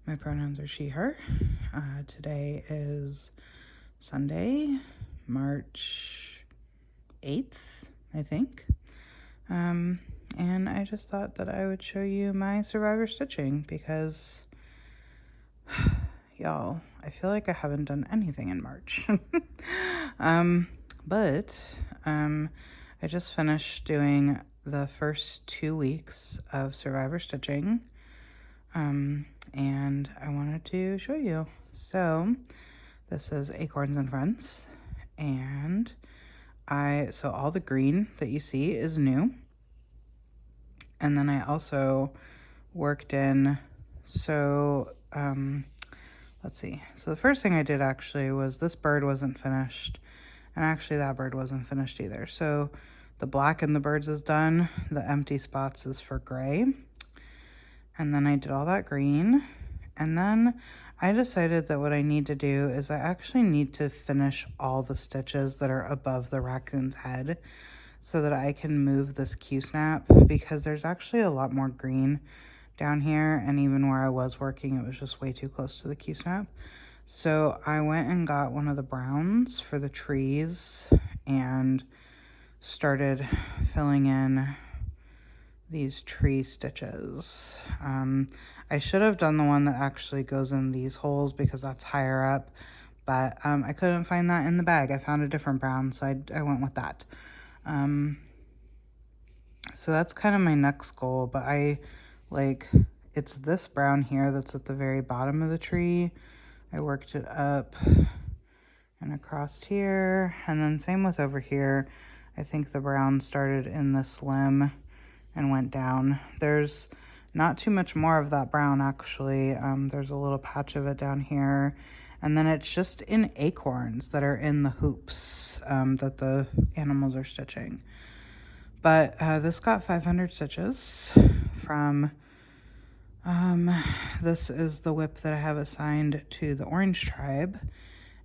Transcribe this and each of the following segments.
My pronouns are she, her. Today is Sunday, March 8th, I think. And I just thought that I would show you my survivor stitching because, y'all, I feel like I haven't done anything in March. But I just finished doing the first 2 weeks of survivor stitching. And I wanted to show you. So this is Acorns and Friends, and so all the green that you see is new. And then I also worked in, let's see. So the first thing I did actually was this bird wasn't finished, and actually that bird wasn't finished either. So the black in the birds is done, the empty spots is for gray. And then I did all that green, and then I decided that what I need to do is I actually need to finish all the stitches that are above the raccoon's head so that I can move this Q-snap, because there's actually a lot more green down here, and even where I was working, it was just way too close to the Q-snap. So I went and got one of the browns for the trees and started filling in these tree stitches. I should have done the one that actually goes in these holes because that's higher up, but I couldn't find that in the bag. I found a different brown, so I went with that. So that's kind of my next goal, but it's this brown here that's at the very bottom of the tree. I worked it up and across here, and then same with over here. I think the brown started in this limb and went down. There's not too much more of that brown, actually. There's a little patch of it down here, and then it's just in acorns that are in the hoops that the animals are stitching. But this got 500 stitches from, this is the whip that I have assigned to the Orange Tribe,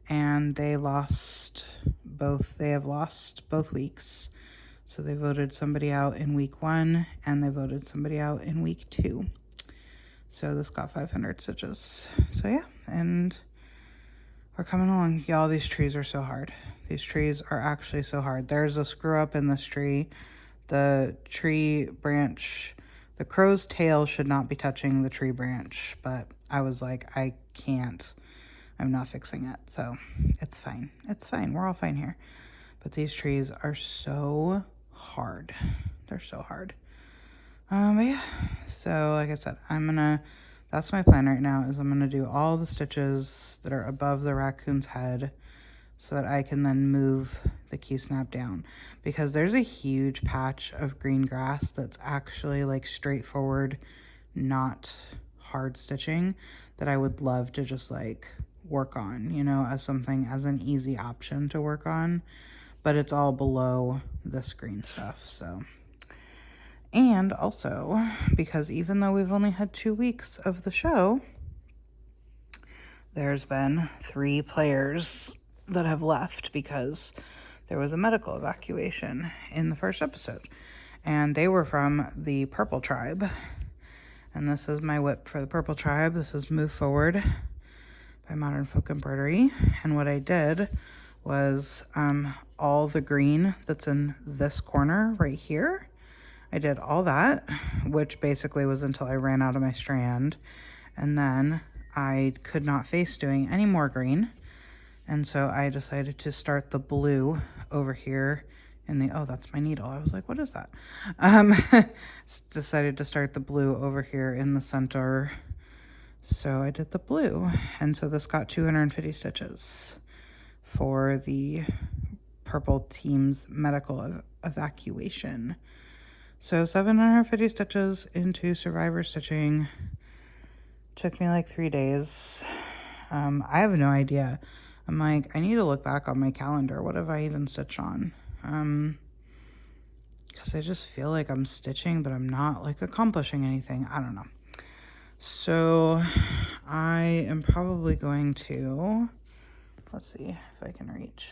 and they have lost both weeks. So they voted somebody out in week 1, and they voted somebody out in week 2. So this got 500 stitches. So yeah, and we're coming along. Y'all, these trees are so hard. These trees are actually so hard. There's a screw up in this tree. The tree branch, the crow's tail should not be touching the tree branch, but I was like, I can't. I'm not fixing it. So it's fine. It's fine. We're all fine here. But these trees are so hard. They're so hard. But yeah, so like I said, that's my plan right now, is I'm gonna do all the stitches that are above the raccoon's head so that I can then move the Q-snap down, because there's a huge patch of green grass that's actually like straightforward, not hard stitching, that I would love to just like work on, as an easy option to work on. But it's all below this green stuff, so. And also, because even though we've only had 2 weeks of the show, there's been 3 players that have left because there was a medical evacuation in the first episode. And they were from the Purple Tribe. And this is my whip for the Purple Tribe. This is Move Forward by Modern Folk Embroidery. And what I did was all the green that's in this corner right here, I did all that, which basically was until I ran out of my strand, and then I could not face doing any more green, and so I decided to start the blue over here in the, oh, that's my needle. I was like, what is that? Decided to start the blue over here in the center, so I did the blue, and so this got 250 stitches for the purple team's medical evacuation. So 750 stitches into survivor stitching. Took me like 3 days. I have no idea. I'm like, I need to look back on my calendar. What have I even stitched on? Because I just feel like I'm stitching, but I'm not like accomplishing anything. I don't know. So I am probably going to, let's see if I can reach.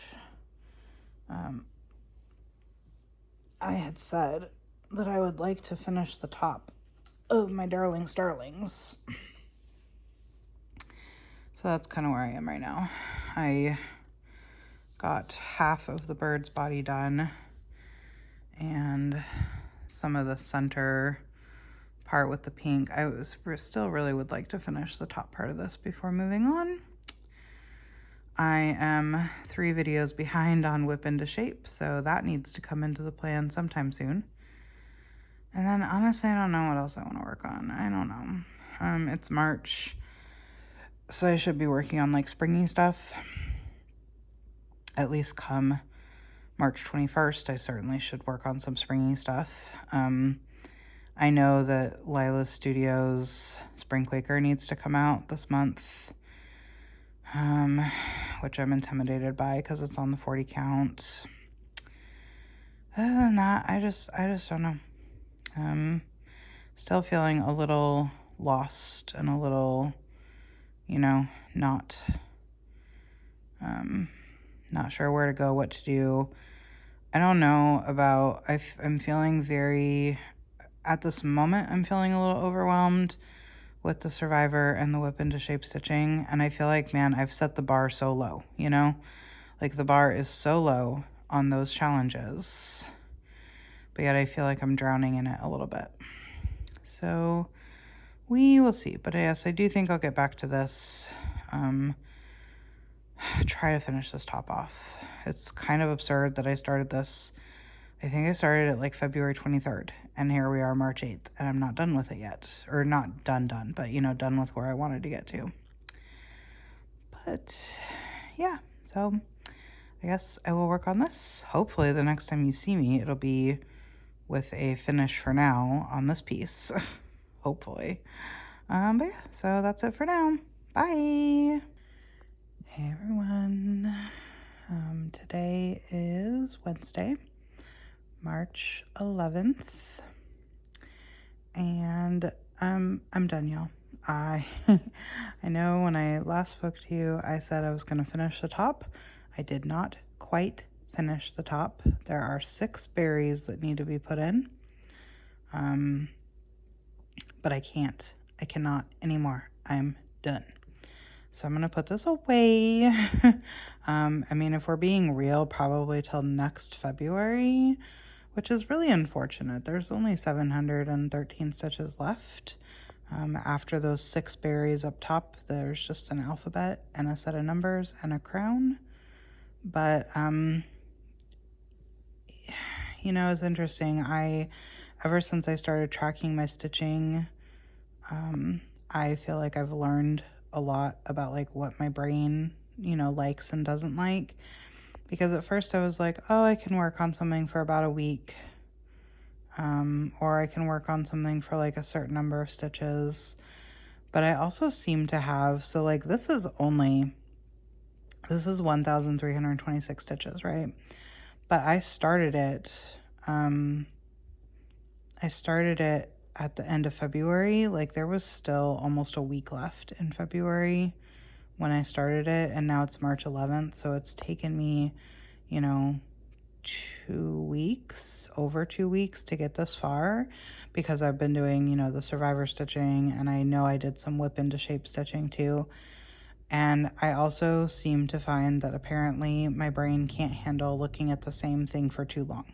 I had said that I would like to finish the top of my Darling Starlings. So that's kind of where I am right now. I got half of the bird's body done and some of the center part with the pink. Still really would like to finish the top part of this before moving on. I am 3 videos behind on Whip into Shape, so that needs to come into the plan sometime soon. And then honestly, I don't know what else I want to work on. I don't know. It's March, so I should be working on like springy stuff. At least come March 21st, I certainly should work on some springy stuff. I know that Lila's Studios Spring Quaker needs to come out this month, which I'm intimidated by because it's on the 40 count. Other than that, I just don't know. Still feeling a little lost and a little, not sure where to go, what to do. I don't know about, I'm feeling at this moment, I'm feeling a little overwhelmed with the Survivor and the Whip into Shape stitching. And I feel like, man, I've set the bar so low, like the bar is so low on those challenges, but yet I feel like I'm drowning in it a little bit. So we will see. But yes, I do think I'll get back to this. Try to finish this top off. It's kind of absurd that I started this. I think I started it like February 23rd, and here we are March 8th, and I'm not done with it yet. Or not done, but done with where I wanted to get to. But yeah, so I guess I will work on this. Hopefully the next time you see me, it'll be with a finish for now on this piece. Hopefully. But yeah, so that's it for now. Bye. Hey everyone. Today is Wednesday, March 11th, and I'm done, y'all. I know when I last spoke to you, I said I was going to finish the top. I did not quite finish the top. There are 6 berries that need to be put in, but I cannot anymore. I'm done. So I'm going to put this away. I mean, if we're being real, probably till next February, which is really unfortunate. There's only 713 stitches left. After those 6 berries up top, there's just an alphabet and a set of numbers and a crown. But, it's interesting. Ever since I started tracking my stitching, I feel like I've learned a lot about like what my brain, likes and doesn't like. Because at first I was like, oh, I can work on something for about a week. Or I can work on something for like a certain number of stitches. But I also seem to have, so like this is 1,326 stitches, right? But I started it at the end of February. Like there was still almost a week left in February when I started it, and now it's March 11th, so it's taken me, 2 weeks, over 2 weeks to get this far, because I've been doing, the Survivor stitching, and I know I did some Whip into Shape stitching too. And I also seem to find that apparently my brain can't handle looking at the same thing for too long,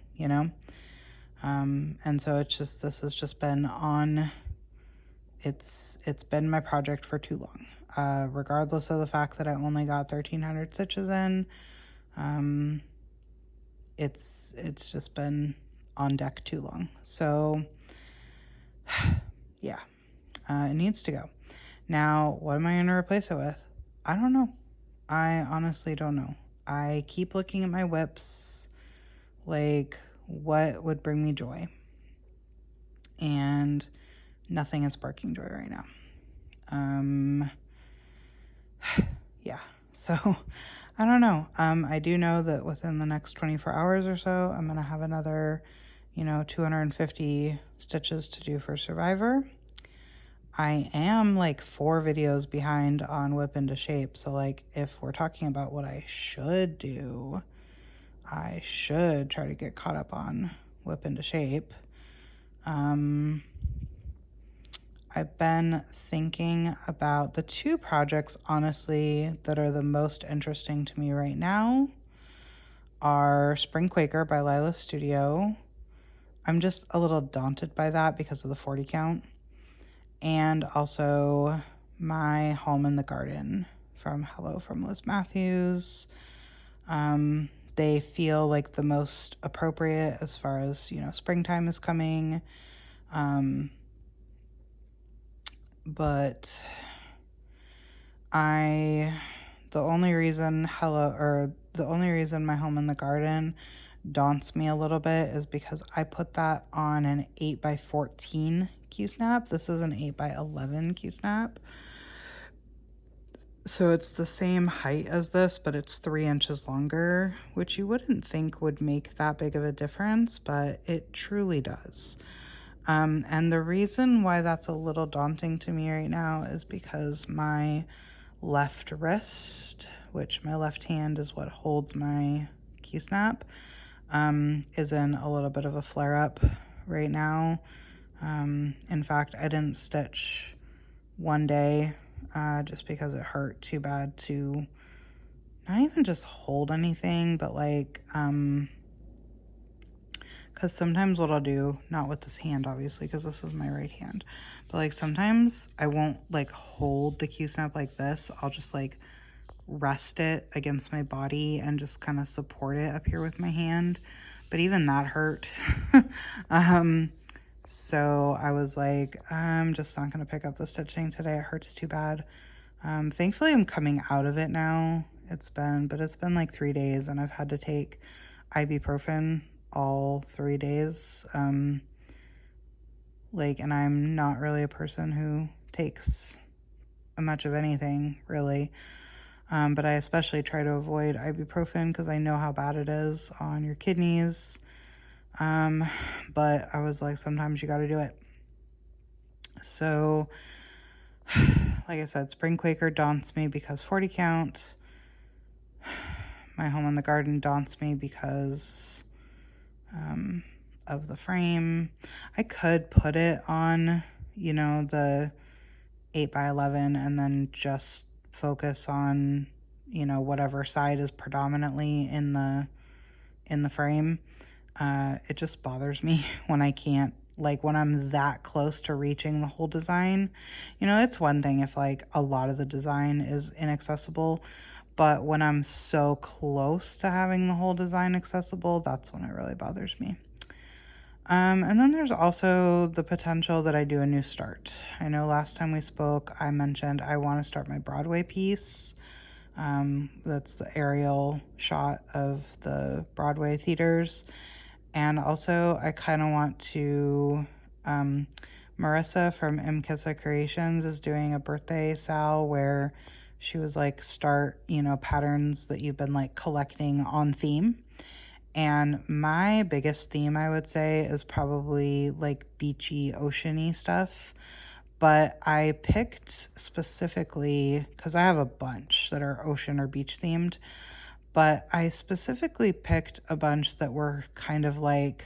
and so this has just been it's been my project for too long, regardless of the fact that I only got 1,300 stitches in. It's just been on deck too long. So yeah, it needs to go. Now, what am I going to replace it with? I don't know. I honestly don't know. I keep looking at my whips, like what would bring me joy, and nothing is sparking joy right now. Yeah, so I don't know. I do know that within the next 24 hours or so, I'm gonna have another 250 stitches to do for Survivor. I am like 4 videos behind on Whip into Shape, so like if we're talking about what I should do, I should try to get caught up on Whip into Shape. I I've been thinking about the two projects, honestly, that are the most interesting to me right now are Spring Quaker by Lila Studio. I'm just a little daunted by that because of the 40 count. And also my Home in the Garden from Hello from Liz Matthews. They feel like the most appropriate as far as, springtime is coming. But the only reason my Home in the Garden daunts me a little bit is because I put that on an 8x14 Q-snap. This is an 8x11 Q-snap. So it's the same height as this, but it's 3 inches longer, which you wouldn't think would make that big of a difference, but it truly does. And the reason why that's a little daunting to me right now is because my left wrist, which my left hand is what holds my Q-snap, is in a little bit of a flare-up right now. In fact, I didn't stitch one day just because it hurt too bad to not even just hold anything, but like, because sometimes what I'll do, not with this hand obviously, because this is my right hand, but like sometimes I won't like hold the Q-snap like this. I'll just like rest it against my body and just kind of support it up here with my hand. But even that hurt. So I was like, I'm just not going to pick up the stitching today. It hurts too bad. Thankfully I'm coming out of it now. It's been like 3 days and I've had to take ibuprofen all 3 days. And I'm not really a person who takes much of anything really. But I especially try to avoid ibuprofen because I know how bad it is on your kidneys. But I was like, sometimes you got to do it. So, like I said, Spring Quaker daunts me because 40 count. My Home in the Garden daunts me because of the frame. I could put it on, the 8x11 and then just focus on, whatever side is predominantly in the frame. It just bothers me when I can't, like when I'm that close to reaching the whole design. It's one thing if like a lot of the design is inaccessible, but when I'm so close to having the whole design accessible, that's when it really bothers me. And then there's also the potential that I do a new start. I know last time we spoke, I mentioned I want to start my Broadway piece. That's the aerial shot of the Broadway theaters. And also I kind of want to, Marissa from Mkissa Creations is doing a birthday sal where she was like, start, patterns that you've been like collecting on theme. And my biggest theme, I would say, is probably like beachy, oceany stuff. But I picked specifically, because I have a bunch that are ocean or beach themed, but I specifically picked a bunch that were kind of like,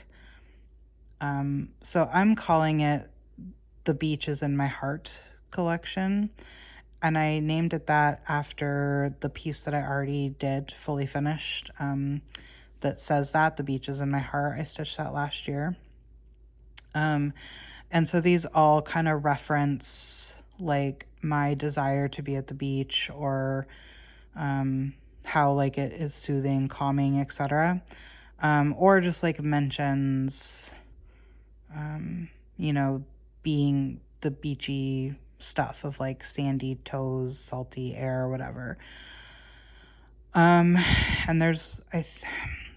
so I'm calling it the Beach is in My Heart collection. And I named it that after the piece that I already did fully finished, that says that the beach is in my heart. I stitched that last year. And so these all kind of reference like my desire to be at the beach or how like it is soothing, calming, etc. Or just like mentions being the beachy stuff of like sandy toes, salty air, whatever. And there's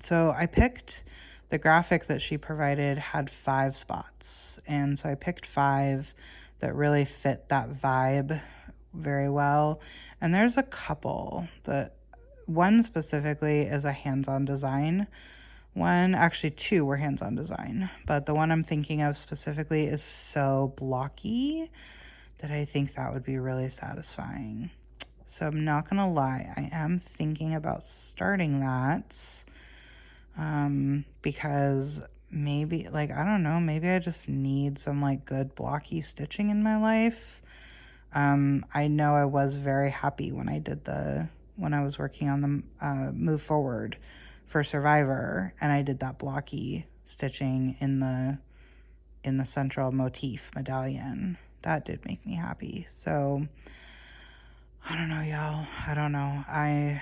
so I picked the graphic that she provided had 5 spots. And so I picked 5 that really fit that vibe very well. And there's a couple one specifically is a hands-on design. Actually 2 were hands-on design. But the one I'm thinking of specifically is so blocky that I think that would be really satisfying. So I'm not going to lie, I am thinking about starting that. Because maybe, like, I don't know, maybe I just need some, like, good blocky stitching in my life. I know I was very happy when when I was working on the Move Forward for Survivor, and I did that blocky stitching in the central motif medallion. That did make me happy. So I don't know, y'all. I don't know. I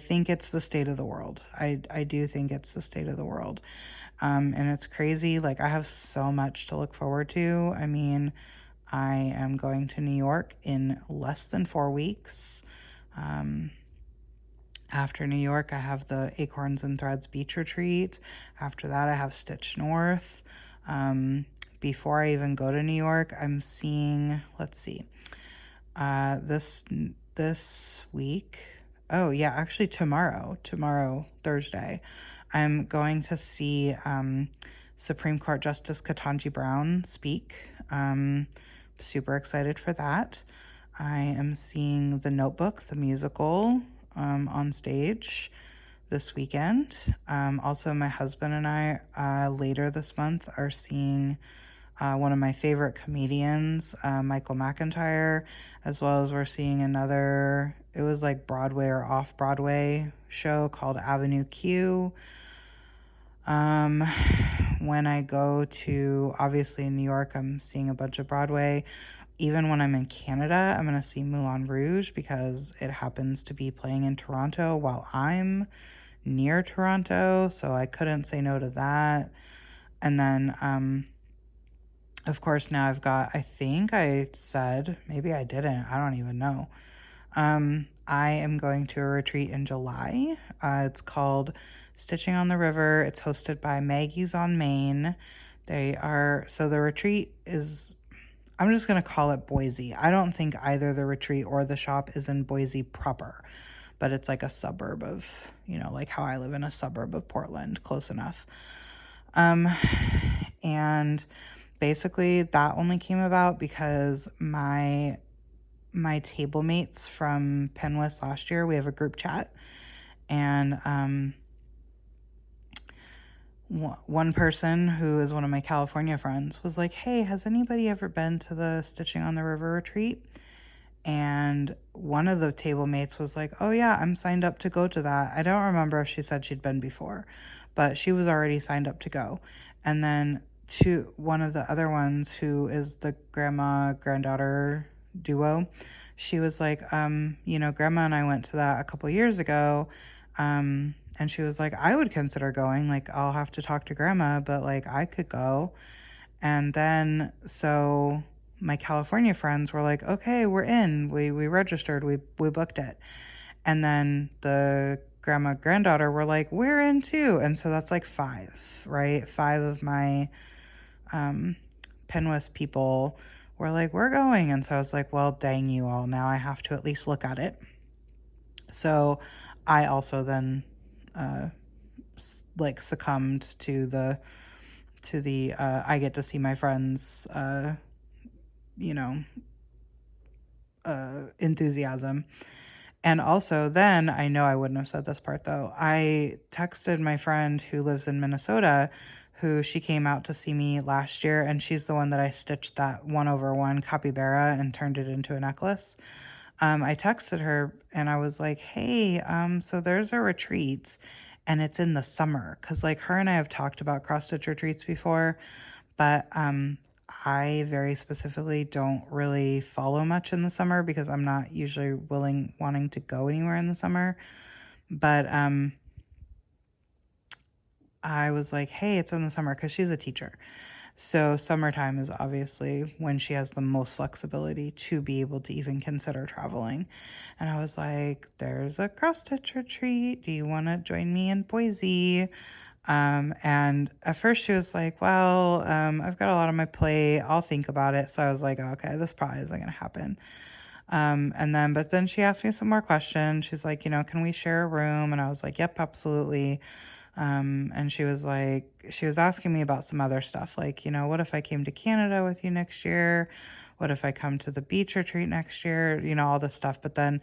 think it's the state of the world. I do think it's the state of the world. And it's crazy. Like, I have so much to look forward to. I mean, I am going to New York in less than 4 weeks. After New York, I have the Acorns and Threads Beach Retreat. After that, I have Stitch North. Before I even go to New York, I'm seeing, let's see, this week. Oh yeah, actually tomorrow, Thursday, I'm going to see Supreme Court Justice Ketanji Brown speak. Super excited for that. I am seeing The Notebook, the musical, on stage this weekend. Also, my husband and I later this month are seeing one of my favorite comedians, Michael McIntyre, as well as we're seeing another, it was like Broadway or off-Broadway show called Avenue Q. When I go to, obviously in New York, I'm seeing a bunch of Broadway. Even when I'm in Canada, I'm going to see Moulin Rouge because it happens to be playing in Toronto while I'm near Toronto, so I couldn't say no to that. And then, of course, now I've got, I think I said, maybe I didn't, I don't even know. I am going to a retreat in July. It's called Stitching on the River. It's hosted by Maggie's on Maine. So the retreat is, I'm just going to call it Boise. I don't think either the retreat or the shop is in Boise proper, but it's like a suburb of, like how I live in a suburb of Portland, close enough. And basically that only came about because my table mates from Penwest last year, we have a group chat, and one person who is one of my California friends was like, hey, has anybody ever been to the Stitching on the River retreat? And one of the table mates was like, oh yeah, I'm signed up to go to that. I don't remember if she said she'd been before, but she was already signed up to go. And then one of the other ones, who is the grandma granddaughter duo, she was like, grandma and I went to that a couple years ago. And she was like, I would consider going. Like, I'll have to talk to grandma, but like I could go. And then so my California friends were like, okay, we're in. We registered. We booked it. And then the grandma granddaughter were like, we're in too. And so that's like 5, right? 5 of my Penwest people were like, we're going. And so I was like, well, dang you all. Now I have to at least look at it. So I also then succumbed to the I get to see my friends enthusiasm. And also then, I know I wouldn't have said this part though, I texted my friend who lives in Minnesota, who she came out to see me last year, and she's the one that I stitched that 1/1 capybara and turned it into a necklace. I texted her and I was like, hey, so there's a retreat and it's in the summer. Cause like her and I have talked about cross stitch retreats before, but I very specifically don't really follow much in the summer because I'm not usually wanting to go anywhere in the summer. But I was like, hey, it's in the summer, because she's a teacher. So summertime is obviously when she has the most flexibility to be able to even consider traveling. And I was like, there's a cross stitch retreat. Do you want to join me in Boise? And at first she was like, well, I've got a lot on my plate. I'll think about it. So I was like, okay, this probably isn't going to happen. But then she asked me some more questions. She's like, can we share a room? And I was like, yep, absolutely. And she was asking me about some other stuff. Like, what if I came to Canada with you next year? What if I come to the beach retreat next year? All this stuff. But then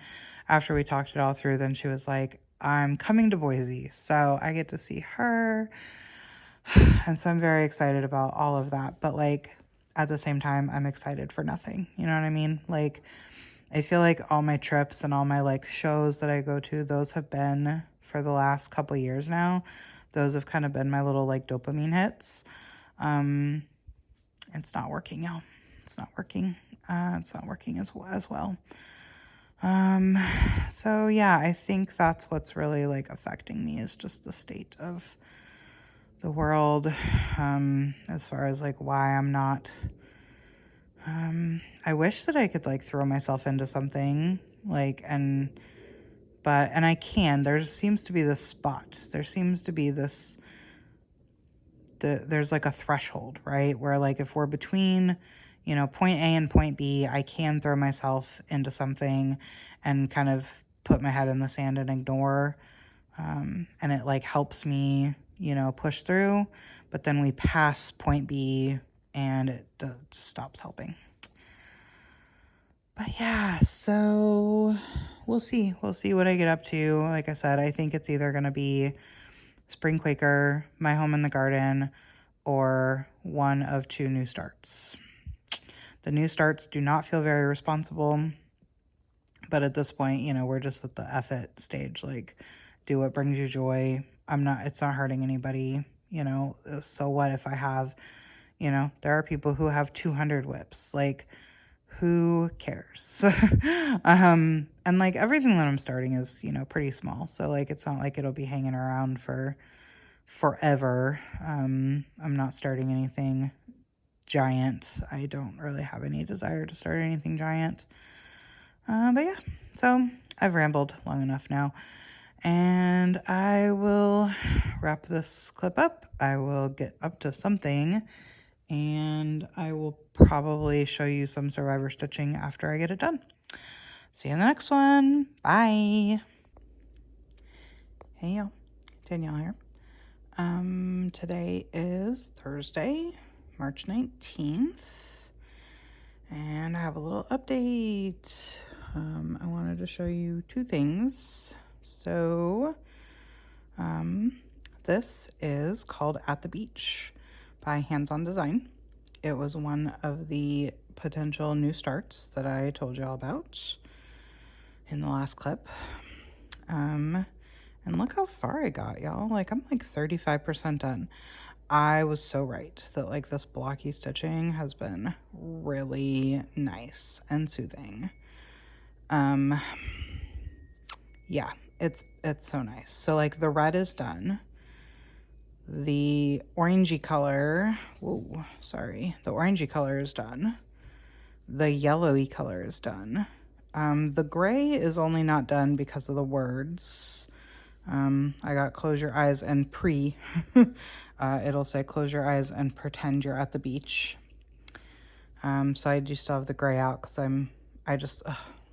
after we talked it all through, then she was like, I'm coming to Boise, so I get to see her. And so I'm very excited about all of that. But like at the same time, I'm excited for nothing. You know what I mean? Like I feel like all my trips and all my like shows that I go to, those have been for the last couple years now. Those have kind of been my little like dopamine hits. It's not working, y'all. It's not working. It's not working as well. So yeah, I think that's what's really like affecting me is just the state of the world, as far as like why I'm not, I wish that I could like throw myself into something like, and I can, there seems to be this spot, there seems to be this, there's like a threshold, right? Where like if we're between, you know, point A and point B, I can throw myself into something and kind of put my head in the sand and ignore. And it like helps me, you know, push through. But then we pass point B and it stops helping. But yeah, so we'll see. We'll see what I get up to. Like I said, I think it's either going to be Spring Quaker, My Home in the Garden, or one of 2 new starts. The new starts do not feel very responsible, but at this point, you know, we're just at the F it stage. Like, do what brings you joy. It's not hurting anybody, you know, so what if I have, you know, there are people who have 200 whips. Like, who cares? And like everything that I'm starting is, you know, pretty small. So like, it's not like it'll be hanging around for forever. I'm not starting anything giant. I don't really have any desire to start anything giant. But yeah, so I've rambled long enough now. And I will wrap this clip up. I will get up to something. And I will probably show you some survivor stitching after I get it done. See you in the next one. Bye. Hey y'all, Danielle here. Today is Thursday, March 19th, and I have a little update. I wanted to show you 2 things. So, this is called At the Beach by Hands On Design. It was one of the potential new starts that I told y'all about in the last clip. And look how far I got, y'all. Like, I'm like 35% done. I was so right that like this blocky stitching has been really nice and soothing. Yeah, it's so nice. So like the red is done. The orangey color, the orangey color is done. The yellowy color is done. The gray is only not done because of the words. I got close your eyes and it'll say close your eyes and pretend you're at the beach. So I do still have the gray out because I just,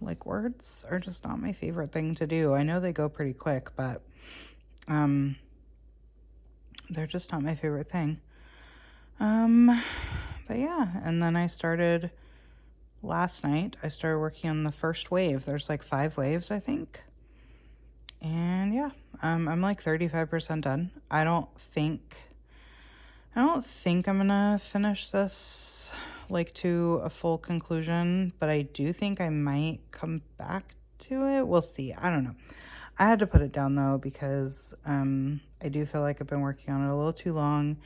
like words are just not my favorite thing to do. I know they go pretty quick, but, they're just not my favorite thing. But yeah, and then last night, I started working on the first wave. There's like 5 waves, I think. And yeah, I'm like 35% done. I don't think I'm gonna finish this like to a full conclusion, but I do think I might come back to it. We'll see. I don't know. I had to put it down though because I do feel like I've been working on it a little too long,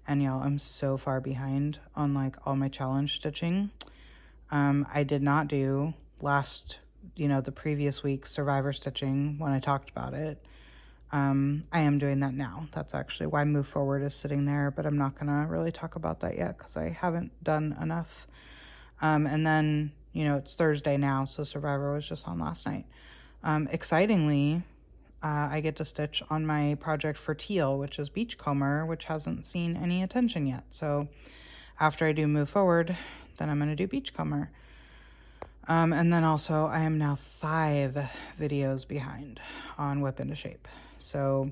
and y'all, I'm so far behind on like all my challenge stitching. I did not do the previous week survivor stitching when I talked about it. I am doing that now. That's actually why Move Forward is sitting there, but I'm not gonna really talk about that yet because I haven't done enough. And then, you know, it's Thursday now, so Survivor was just on last night. Excitingly, I get to stitch on my project for Teal, which is Beachcomber, which hasn't seen any attention yet. So after I do Move Forward, then I'm gonna do Beachcomber. And then also I am now 5 videos behind on Whip Into Shape. So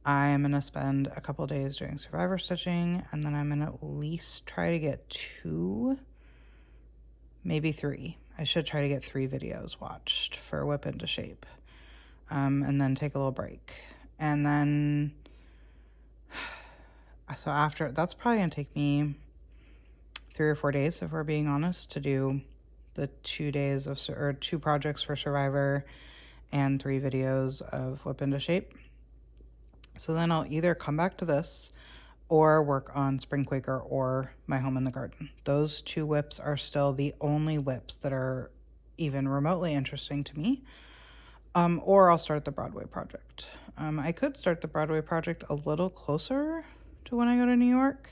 I am going to spend a couple days doing survivor stitching, and then I'm going to at least try to get 2, maybe 3. I should try to get 3 videos watched for Whip Into Shape. And then take a little break. And then So after, that's probably gonna take me 3 or 4 days, if we're being honest, to do the 2 days of, or 2 projects for Survivor and 3 videos of Whip into Shape. So then I'll either come back to this or work on Spring Quaker or My Home in the Garden. Those 2 whips are still the only whips that are even remotely interesting to me. Or I'll start the Broadway project. I could start the Broadway project a little closer to when I go to New York.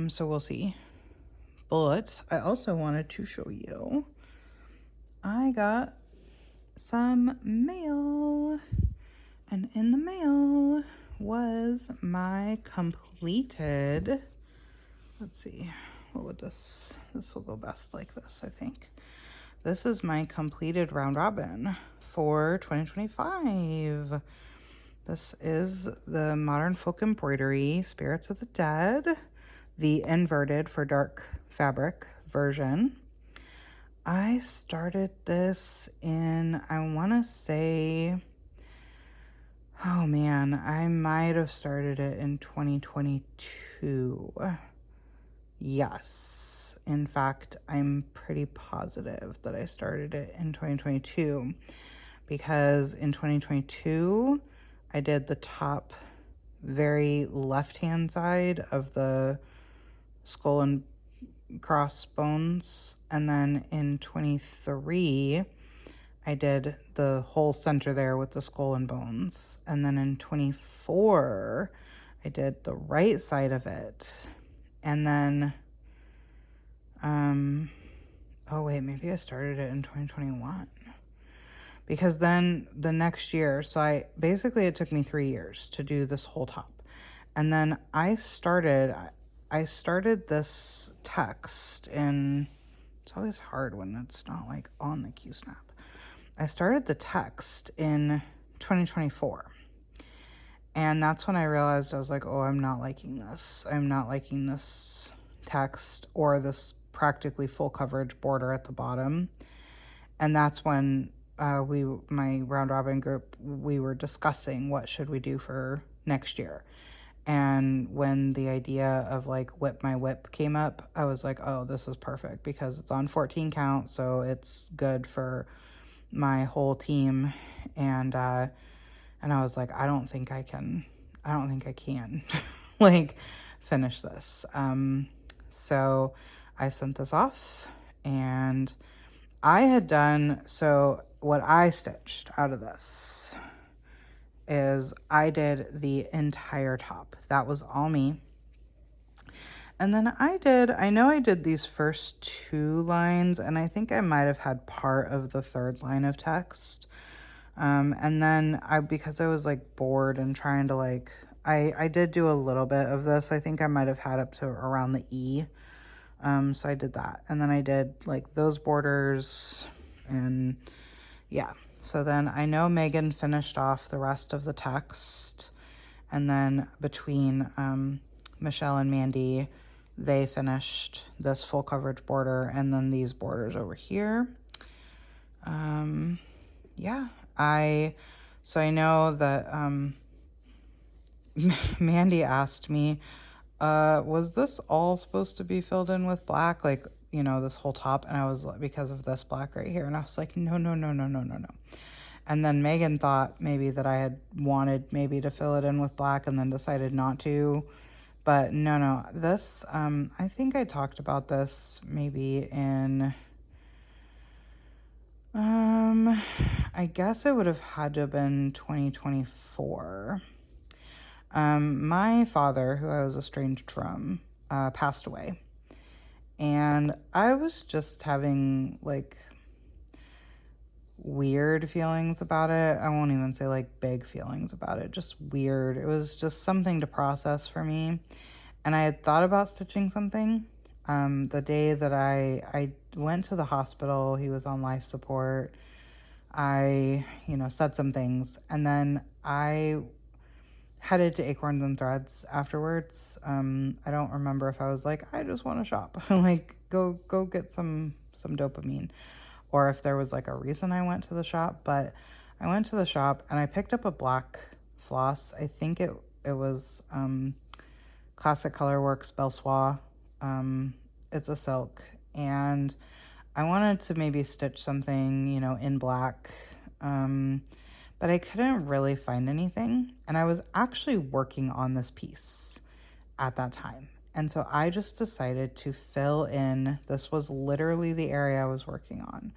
So we'll see. But I also wanted to show you, I got some mail, and in the mail was my completed, let's see, what would this will go best like this, I think. This is my completed round robin for 2025. This is the Modern Folk Embroidery Spirits of the Dead, the inverted for dark fabric version. I started this in, I want to say, oh man, I might have started it in 2022. Yes. In fact, I'm pretty positive that I started it in 2022 because in 2022, I did the top very left-hand side of the skull and crossbones, and then in 23 I did the whole center there with the skull and bones, and then in 24 I did the right side of it, and then oh wait, maybe I started it in 2021, because then the next year, so it took me 3 years to do this whole top, and then I started this text in, it's always hard when it's not like on the QSnap. I started the text in 2024. And that's when I realized, I was like, oh, I'm not liking this. I'm not liking this text or this practically full coverage border at the bottom. And that's when my round robin group, we were discussing what should we do for next year. And when the idea of like Whip My Whip came up, I was like, oh, this is perfect because it's on 14 count, so it's good for my whole team. And I was like, I don't think I can like finish this. So I sent this off, and I had done, so what I stitched out of this is I did the entire top. That was all me. And then I know I did these first 2 lines, and I think I might have had part of the 3rd line of text. And then because I was like bored and trying to like, I did do a little bit of this. I think I might have had up to around the E. So I did that. And then I did like those borders, and yeah. So then I know Megan finished off the rest of the text, and then between Michelle and Mandy, they finished this full coverage border, and then these borders over here. Yeah, so I know that Mandy asked me, was this all supposed to be filled in with black, like, you know, this whole top? And I was like, because of this black right here. And I was like, no. And then Megan thought maybe that I had wanted maybe to fill it in with black and then decided not to. But no, this, I think I talked about this maybe in, I guess it would have had to have been 2024. My father, who I was estranged from, passed away. And I was just having like weird feelings about it. I won't even say like big feelings about it, just weird. It was just something to process for me. And I had thought about stitching something. The day that I went to the hospital, he was on life support. I, said some things, and then I headed to Acorns and Threads afterwards. I don't remember if I was like, I just want to shop, like go get some dopamine, or if there was like a reason I went to the shop. But I went to the shop and I picked up a black floss. I think it was Classic Color Works Belsoir. It's a silk, and I wanted to maybe stitch something, you know, in black, but I couldn't really find anything, and I was actually working on this piece at that time. And so I just decided to fill in, this was literally the area I was working on.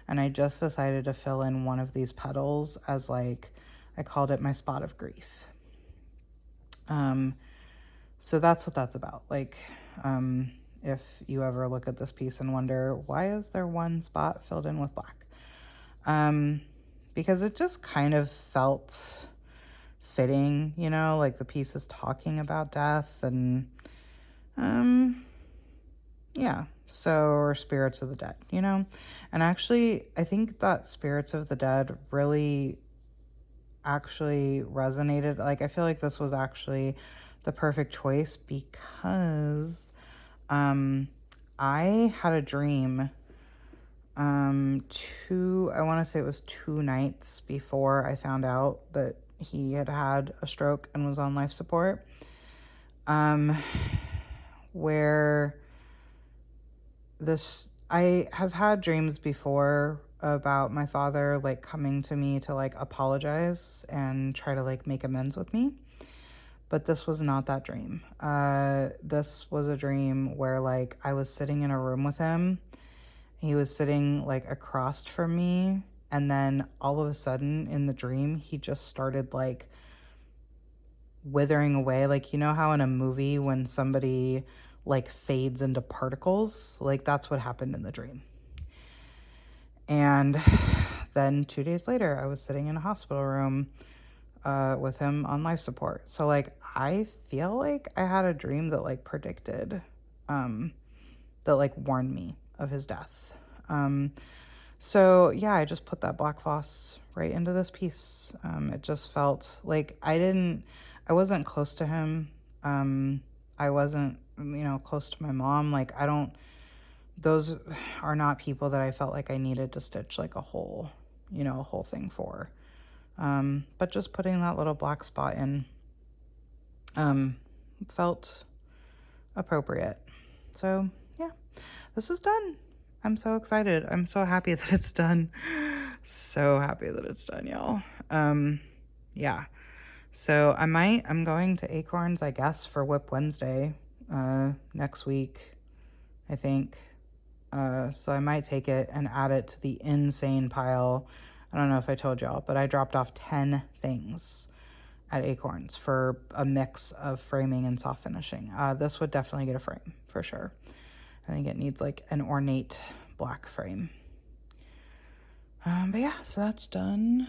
And I just decided to fill in one of these petals as, like, I called it my spot of grief. So that's what that's about. Like, if you ever look at this piece and wonder, why is there one spot filled in with black? Because it just kind of felt fitting, you know, like the piece is talking about death and, yeah, so, or spirits of the dead, you know? And actually, I think that spirits of the dead really actually resonated. Like, I feel like this was actually the perfect choice because I had a dream I want to say it was 2 nights before I found out that he had had a stroke and was on life support, where I have had dreams before about my father, like, coming to me to, like, apologize and try to, like, make amends with me. But this was not that dream. This was a dream where, like, I was sitting in a room with him. He was sitting, like, across from me. And then all of a sudden in the dream, he just started, like, withering away. Like, you know how in a movie when somebody, like, fades into particles? Like, that's what happened in the dream. And then 2 days later, I was sitting in a hospital room with him on life support. So, like, I feel like I had a dream that, like, predicted, that, like, warned me of his death. So yeah, I just put that black floss right into this piece. It just felt like I wasn't close to him. I wasn't, you know, close to my mom. Like, those are not people that I felt like I needed to stitch, like, a whole thing for. But just putting that little black spot in, felt appropriate. So yeah, this is done. I'm so excited. I'm so happy that it's done. So happy that it's done, y'all. Yeah. So I'm going to Acorns, I guess, for Whip Wednesday, next week, I think. So I might take it and add it to the insane pile. I don't know if I told y'all, but I dropped off 10 things at Acorns for a mix of framing and soft finishing. This would definitely get a frame, for sure. I think it needs, like, an ornate black frame. But yeah, so that's done.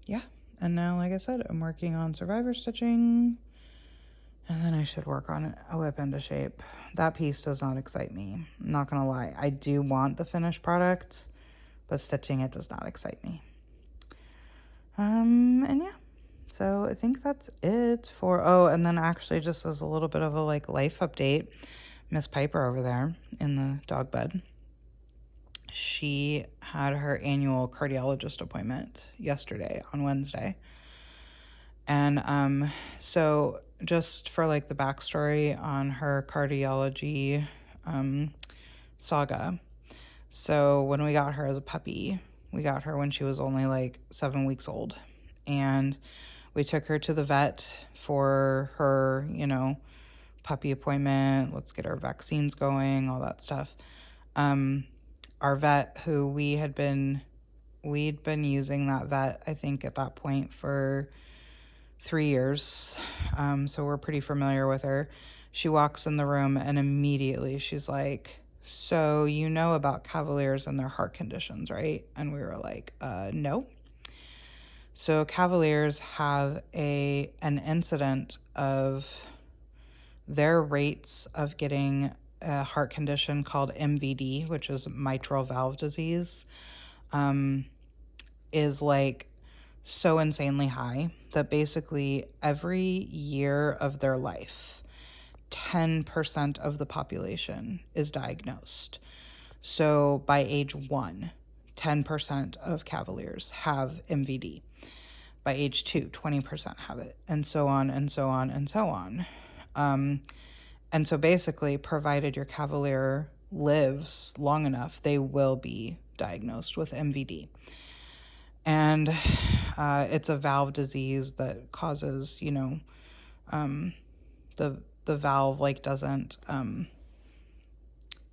Yeah, and now, like I said, I'm working on survivor stitching, and then I should work on a whip into shape. That piece does not excite me. I'm not gonna lie. I do want the finished product, but stitching it does not excite me. And yeah, so I think that's it for, and then actually, just as a little bit of a, like, life update, Miss Piper over there in the dog bed, she had her annual cardiologist appointment yesterday on Wednesday. And so just for, like, the backstory on her cardiology saga. So when we got her as a puppy, we got her when she was only, like, 7 weeks old. And we took her to the vet for her, you know, puppy appointment. Let's get our vaccines going, all that stuff. Our vet, who we'd been using that vet, I think, at that point for 3 years. So we're pretty familiar with her. She walks in the room and immediately she's like, "So you know about Cavaliers and their heart conditions, right?" And we were like, no. So Cavaliers have an incident of their rates of getting a heart condition called MVD, which is mitral valve disease, is, like, so insanely high that basically every year of their life, 10% of the population is diagnosed. So by age 1, 10% of Cavaliers have MVD. by age 2, 20% have it, and so on and so on and so on. And so basically, provided your cavalier lives long enough, they will be diagnosed with MVD. And it's a valve disease that causes, the valve like doesn't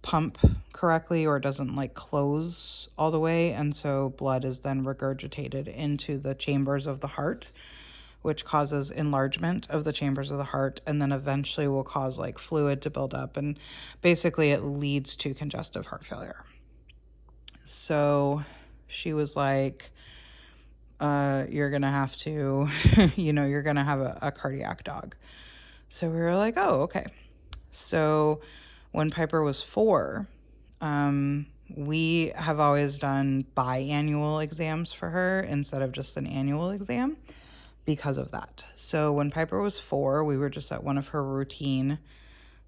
pump correctly, or doesn't like close all the way, and so blood is then regurgitated into the chambers of the heart, which causes enlargement of the chambers of the heart, and then eventually will cause like fluid to build up, and basically it leads to congestive heart failure. So she was like, you're gonna have to you're gonna have a cardiac dog. So we were like, oh, okay. So when Piper was 4, we have always done biannual exams for her instead of just an annual exam because of that. So when Piper was 4, we were just at one of her routine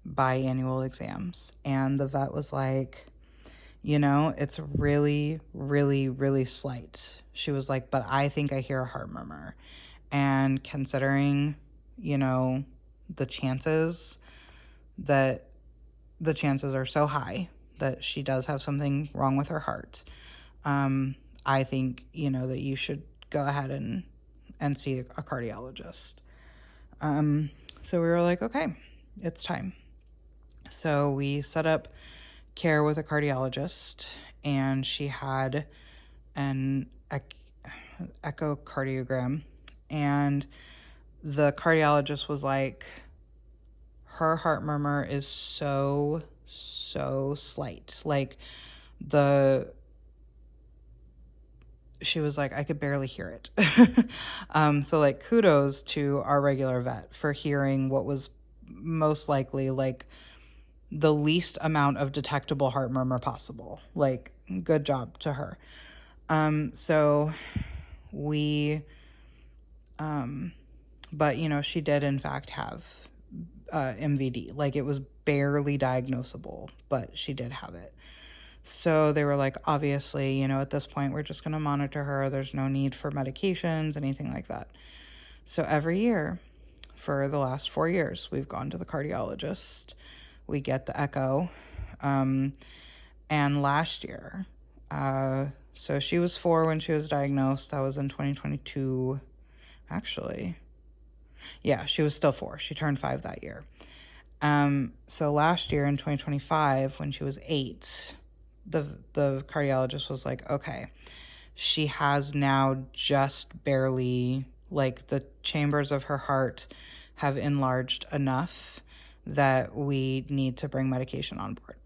biannual exams, and the vet was like, it's really, really, really slight. She was like, but I think I hear a heart murmur. And considering, the chances are so high that she does have something wrong with her heart, I think, that you should go ahead and see a cardiologist. So we were like, okay, it's time. So we set up care with a cardiologist, and she had an echocardiogram, and the cardiologist was like, her heart murmur is so slight. Like, she was like, I could barely hear it. So like, kudos to our regular vet for hearing what was most likely like the least amount of detectable heart murmur possible. Like, good job to her. So we, but she did in fact have MVD. Like, it was barely diagnosable, but she did have it. So they were like, obviously, at this point, we're just going to monitor her. There's no need for medications, anything like that. So every year for the last 4 years, we've gone to the cardiologist. We get the echo. And last year, so she was 4 when she was diagnosed. That was in 2022. Actually, yeah, she was still 4. She turned 5 that year. So last year in 2025, when she was 8, the cardiologist was like, okay, she has now just barely, like, the chambers of her heart have enlarged enough that we need to bring medication on board.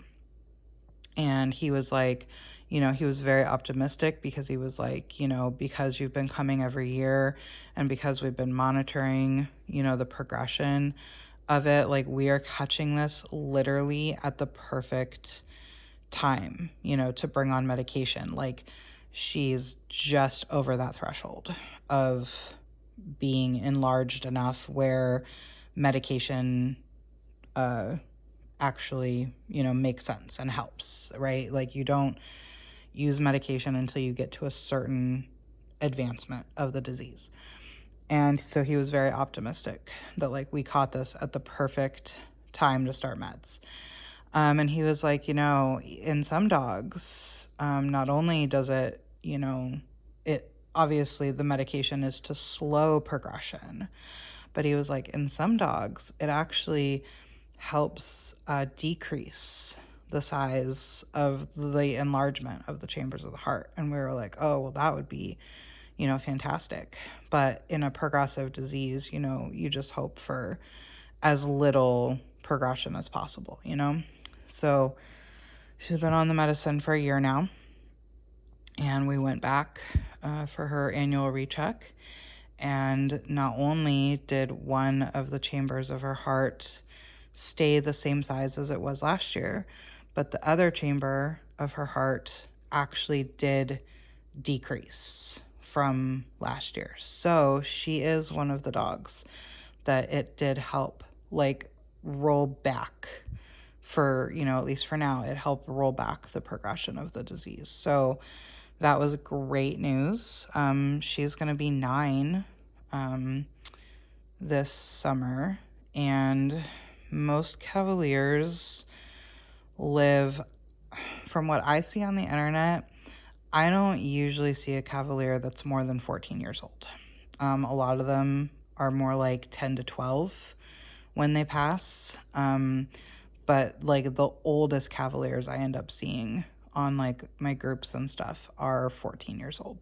And he was like, he was very optimistic, because he was like, because you've been coming every year, and because we've been monitoring, the progression of it, like, we are catching this literally at the perfect time, to bring on medication. Like, she's just over that threshold of being enlarged enough where medication actually, makes sense and helps, right? Like, you don't use medication until you get to a certain advancement of the disease. And so he was very optimistic that, like, we caught this at the perfect time to start meds. And he was like, in some dogs, not only does it, it obviously the medication is to slow progression, but he was like, in some dogs, it actually helps decrease the size of the enlargement of the chambers of the heart. And we were like, oh, well, that would be, fantastic. But in a progressive disease, you just hope for as little progression as possible, So she's been on the medicine for a year now, and we went back for her annual recheck, and not only did one of the chambers of her heart stay the same size as it was last year, but the other chamber of her heart actually did decrease from last year. So she is one of the dogs that it did help, like, roll back for, at least for now, it helped roll back the progression of the disease. So that was great news. She's going to be 9 this summer, and most Cavaliers live, from what I see on the internet, I don't usually see a Cavalier that's more than 14 years old. A lot of them are more like 10 to 12 when they pass. But like the oldest Cavaliers I end up seeing on like my groups and stuff are 14 years old.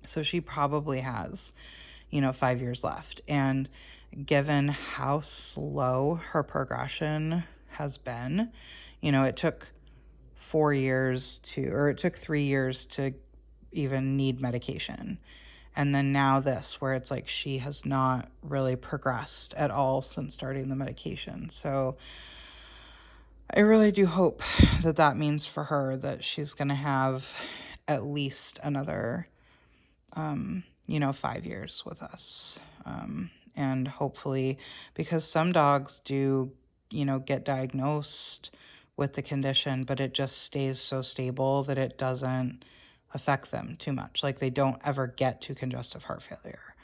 So she probably has, 5 years left. And given how slow her progression has been, it took 3 years to even need medication. And then now this, where it's like she has not really progressed at all since starting the medication. So I really do hope that that means for her that she's going to have at least another, 5 years with us. And hopefully, because some dogs do, get diagnosed with the condition, but it just stays so stable that it doesn't affect them too much. Like they don't ever get to congestive heart failure.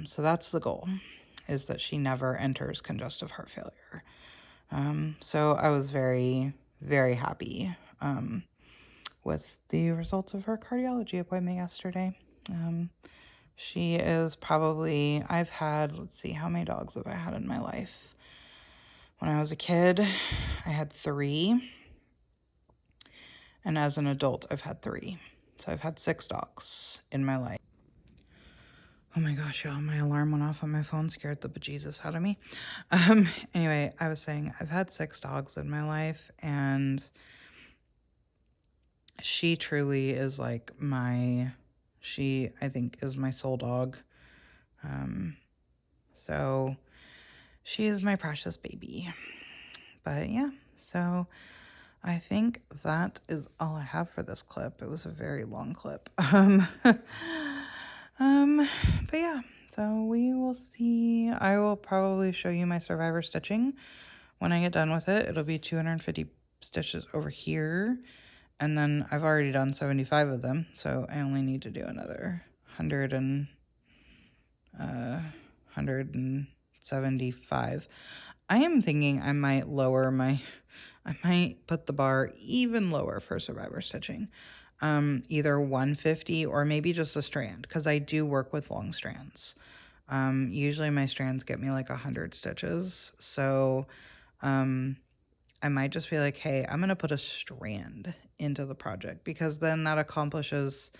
So that's the goal, is that she never enters congestive heart failure. So I was very, very happy with the results of her cardiology appointment yesterday. She is probably, I've had, let's see, how many dogs have I had in my life? When I was a kid, I had 3. And as an adult, I've had 3. So I've had 6 dogs in my life. Oh my gosh, y'all, my alarm went off on my phone, scared the bejesus out of me. Anyway, I was saying I've had 6 dogs in my life, and she truly is like she, I think, is my soul dog. So she is my precious baby. But yeah, so I think that is all I have for this clip. It was a very long clip. But yeah, so we will see. I will probably show you my survivor stitching when I get done with it. It'll be 250 stitches over here. And then I've already done 75 of them, so I only need to do another 175. I am thinking I might put the bar even lower for survivor stitching. Either 150 or maybe just a strand, because I do work with long strands. Usually my strands get me like 100 stitches, so I might just be like, hey, I'm going to put a strand into the project, because then that accomplishes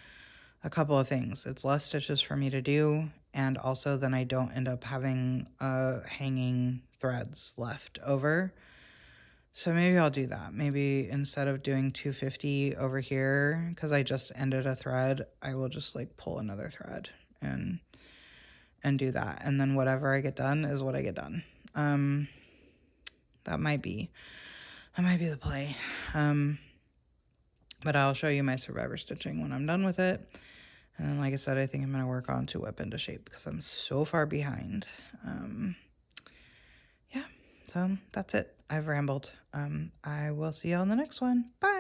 a couple of things. It's less stitches for me to do, and also then I don't end up having hanging threads left over. So maybe I'll do that. Maybe instead of doing 250 over here, because I just ended a thread, I will just like pull another thread and do that. And then whatever I get done is what I get done. That might be the play. But I'll show you my survivor stitching when I'm done with it. And then, like I said, I think I'm going to work on to whip into shape, because I'm so far behind. Yeah, so that's it. I've rambled. I will see y'all in the next one. Bye.